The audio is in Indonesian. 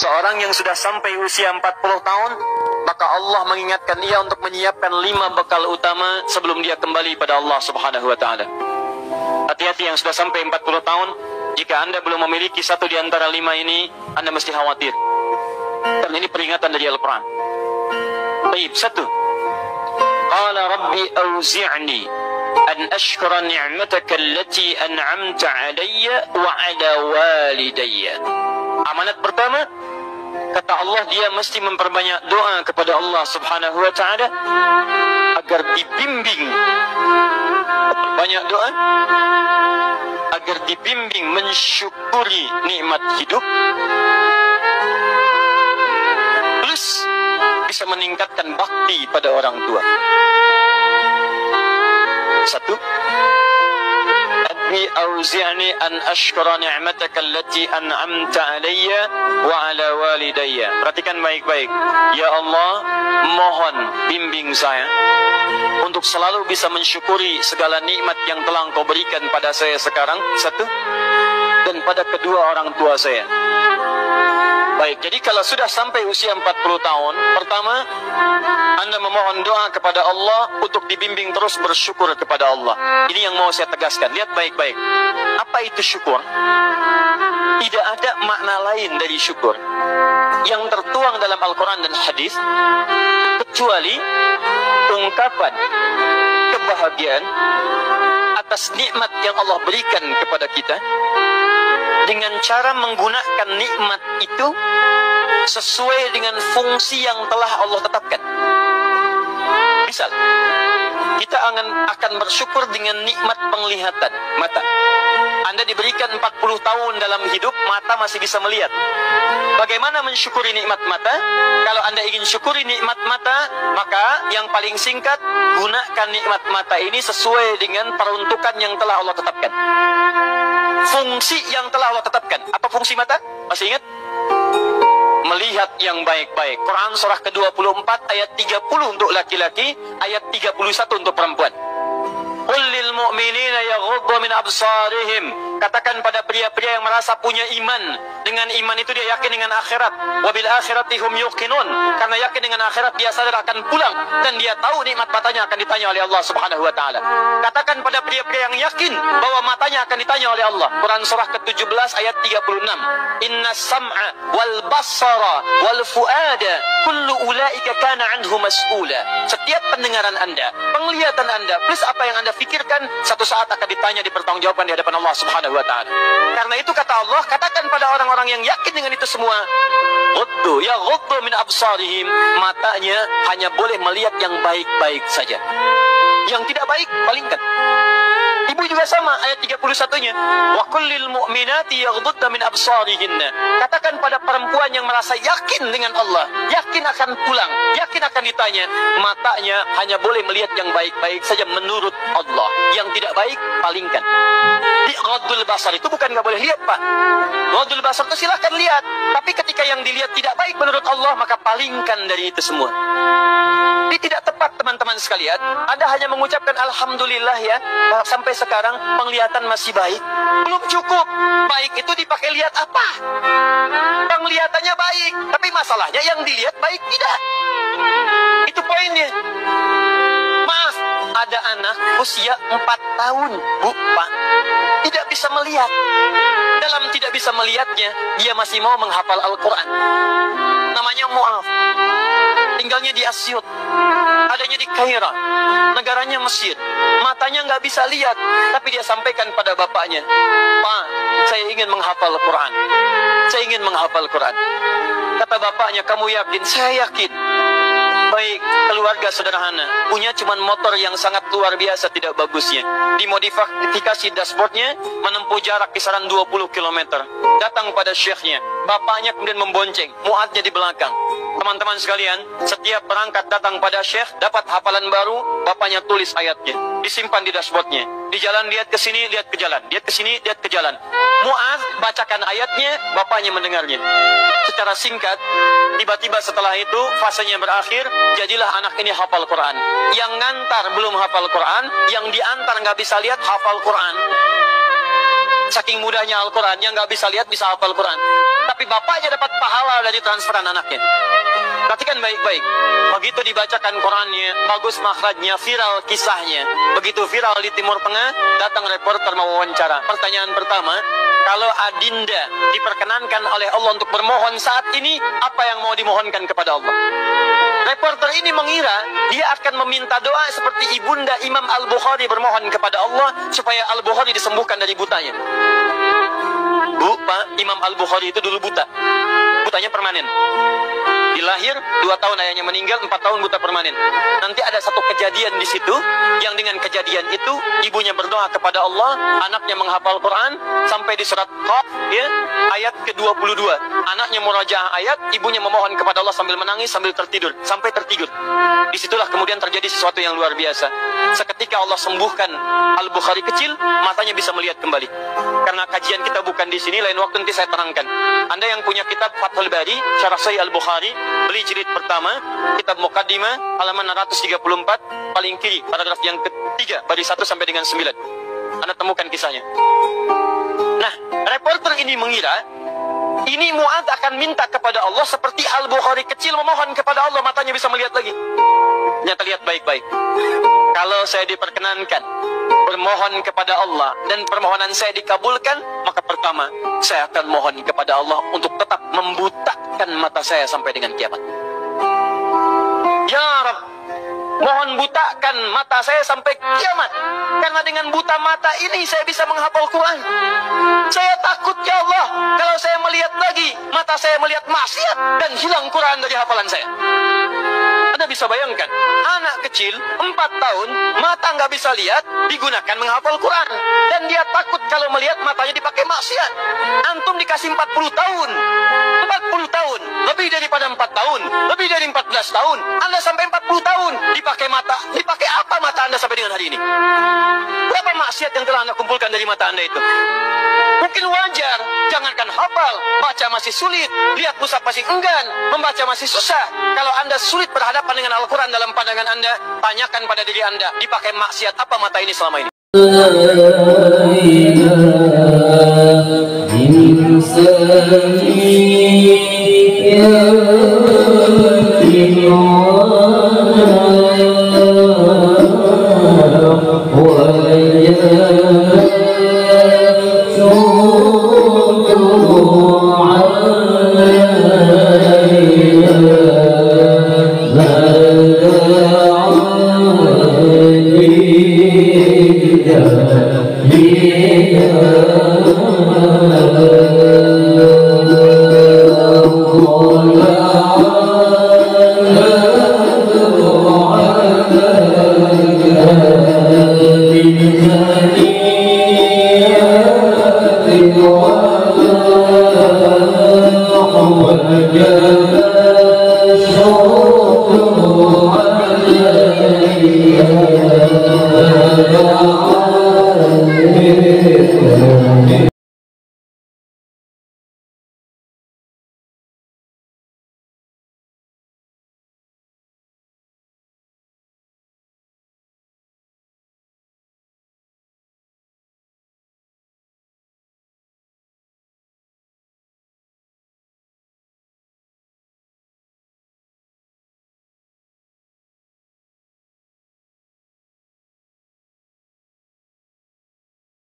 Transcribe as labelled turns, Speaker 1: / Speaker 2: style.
Speaker 1: Seorang yang sudah sampai usia 40 tahun, maka Allah mengingatkan ia untuk menyiapkan 5 bekal utama sebelum dia kembali pada Allah Subhanahu wa taala. Hati-hati yang sudah sampai 40 tahun, jika Anda belum memiliki satu di antara 5 ini, Anda mesti khawatir. Dan ini peringatan dari Al-Quran. Baik, 1. Qala Rabbi awzi'ni an ashkura ni'mataka allati an'amta 'alayya wa 'ala walidayya. Amanat pertama, kata Allah, dia mesti memperbanyak doa kepada Allah Subhanahu wa taala agar dibimbing. Banyak doa agar dibimbing mensyukuri nikmat hidup, plus bisa meningkatkan bakti pada orang tua. 1. Rabbi auzi'ni an ashkura ni'mataka allati an'amta 'alayya wa 'ala walidayya. Perhatikan baik-baik. Ya Allah, mohon bimbing saya untuk selalu bisa mensyukuri segala nikmat yang telah Engkau berikan pada saya sekarang, 1, dan pada kedua orang tua saya. Baik, jadi kalau sudah sampai usia 40 tahun, pertama, Anda memohon doa kepada Allah untuk dibimbing terus bersyukur kepada Allah. Ini yang mau saya tegaskan. Lihat baik-baik. Apa itu syukur? Tidak ada makna lain dari syukur yang tertuang dalam Al-Quran dan hadis kecuali ungkapan kebahagiaan atas nikmat yang Allah berikan kepada kita dengan cara menggunakan nikmat itu sesuai dengan fungsi yang telah Allah tetapkan. Misal, kita akan bersyukur dengan nikmat penglihatan mata. Anda diberikan 40 tahun dalam hidup, mata masih bisa melihat. Bagaimana mensyukuri nikmat mata? Kalau Anda ingin syukuri nikmat mata, maka yang paling singkat, gunakan nikmat mata ini sesuai dengan peruntukan yang telah Allah tetapkan. Fungsi yang telah Allah tetapkan. Apa fungsi mata? Masih ingat? Melihat yang baik-baik. Quran surah ke-24 ayat 30 untuk laki-laki, ayat 31 untuk perempuan. Qul lil mu'minina yaghuddu min absarihim. Katakan pada pria-pria yang merasa punya iman. Dengan iman itu dia yakin dengan akhirat. Wa bil akhirati hum yuqinun. Karena yakin dengan akhirat dia sadar akan pulang dan dia tahu nikmat matanya akan ditanya oleh Allah Subhanahu wa taala. Katakan pada pria-pria yang yakin bahwa matanya akan ditanya oleh Allah. Quran surah ke-17 ayat 36. Inna sam'a wal basara wal fuada kullu ulaika kana anhu mas'ula. Setiap pendengaran Anda, penglihatan Anda, plus apa yang Anda pikirkan, satu saat akan ditanya, dipertanggungjawabkan di hadapan Allah Subhanahu wa taala. Karena itu kata Allah, katakan pada orang-orang yang yakin dengan itu semua, ghuddu min absarihim, matanya hanya boleh melihat yang baik-baik saja. Yang tidak baik, palingkan. Ibu juga sama, ayat 31-nya. Wa kullil mu'minati yaghdudna min absarihinna. Katakan pada perempuan yang merasa yakin dengan Allah, yakin akan pulang, yakin akan ditanya, matanya hanya boleh melihat yang baik-baik saja menurut Allah. Yang tidak baik, palingkan. Di ghaddul basar itu bukan nggak boleh lihat, Pak. Ghaddul basar itu silahkan lihat, tapi ketika yang dilihat tidak baik menurut Allah, maka palingkan dari itu semua. Ini tidak tepat, teman-teman sekalian. Anda hanya mengucapkan alhamdulillah ya, sampai sekarang penglihatan masih baik. Belum cukup. Baik itu dipakai lihat apa? Penglihatannya baik, tapi masalahnya yang dilihat baik tidak. Itu poinnya. Maaf, ada anak usia 4 tahun, Bu, Pak, tidak bisa melihat. Dalam tidak bisa melihatnya, dia masih mau menghafal Al-Quran. Namanya Mu'af. Tinggalnya di Asyut, adanya di Kaira, negaranya Mesir. Matanya nggak bisa lihat, tapi dia sampaikan pada bapaknya, Pak, saya ingin menghafal Quran. Saya ingin menghafal Quran. Kata bapaknya, kamu yakin? Saya yakin. Baik, keluarga sederhana, punya cuman motor yang sangat luar biasa tidak bagusnya. Dimodifikasi dashboardnya, menempuh jarak kisaran 20 km. Datang pada syekhnya, bapaknya kemudian membonceng, muadnya di belakang. Teman-teman sekalian, setiap berangkat datang pada syekh, dapat hafalan baru, bapaknya tulis ayatnya, disimpan di dashboardnya. Di jalan lihat ke sini, lihat ke jalan, lihat ke sini, lihat ke jalan. Mu'adz bacakan ayatnya, bapaknya mendengarnya. Secara singkat, tiba-tiba setelah itu fasenya berakhir, jadilah anak ini hafal Quran. Yang ngantar belum hafal Quran, yang diantar nggak bisa lihat hafal Quran. saking mudahnya Al-Quran, yang nggak bisa lihat bisa hafal Quran. Tapi bapaknya dapat pahala dari transferan anaknya. Perhatikan baik-baik. Begitu dibacakan Qurannya, bagus makhrajnya, viral kisahnya. Begitu viral di Timur Tengah, datang reporter mau wawancara. Pertanyaan pertama, kalau Adinda diperkenankan oleh Allah untuk bermohon saat ini, apa yang mau dimohonkan kepada Allah? Reporter ini mengira dia akan meminta doa seperti ibunda Imam Al-Bukhari bermohon kepada Allah supaya Al-Bukhari disembuhkan dari butanya. Bu, Pak, Imam Al-Bukhari itu dulu buta. Butanya permanen. Dilahir 2 tahun ayahnya meninggal, 4 tahun buta permanen. Nanti ada satu kejadian di situ, yang dengan kejadian itu ibunya berdoa kepada Allah, anaknya menghafal Quran sampai di surat Qaf, ya, ayat ke-22. Anaknya murajaah ayat, ibunya memohon kepada Allah sambil menangis, sambil tertidur, sampai tertidur. Disitulah kemudian terjadi sesuatu yang luar biasa. Seketika Allah sembuhkan Al-Bukhari kecil, matanya bisa melihat kembali. Karena kajian kita bukan di sini, lain waktu nanti saya terangkan. Anda yang punya kitab Fathul Bari, Syarah Sahih Al-Bukhari, beli jilid pertama, kitab Muqaddimah, halaman 634, paling kiri, paragraf yang ketiga, baris 1 sampai dengan 9. Anda temukan kisahnya. Nah, reporter ini mengira, ini Mu'adz akan minta kepada Allah seperti Al-Bukhari kecil memohon kepada Allah, matanya bisa melihat lagi. Ternyata lihat baik-baik. Kalau saya diperkenankan bermohon kepada Allah dan permohonan saya dikabulkan, maka pertama saya akan mohon kepada Allah untuk tetap membutakan mata saya sampai dengan kiamat. Ya Rabb, mohon butakan mata saya sampai kiamat, karena dengan buta mata ini saya bisa menghafal Quran. Saya takut ya Allah, kalau saya melihat lagi, mata saya melihat maksiat dan hilang Quran dari hafalan saya. Anda bisa bayangkan, anak kecil 4 tahun, mata nggak bisa lihat, digunakan menghafal Quran. Dan dia takut kalau melihat matanya dipakai maksiat. Antum dikasih 40 tahun, 40 tahun, lebih daripada 4 tahun, lebih dari 14 tahun, Anda sampai 40 tahun, dipakai mata, dipakai apa mata Anda sampai dengan hari ini? Berapa maksiat yang telah Anda kumpulkan dari mata Anda itu? Mungkin wajar, jangankan hafal, baca masih sulit, lihat mushaf masih enggan, membaca masih susah. Kalau Anda sulit berhadapan dengan Al-Quran dalam pandangan Anda, tanyakan pada diri Anda, dipakai maksiat apa mata ini selama ini?
Speaker 2: Oh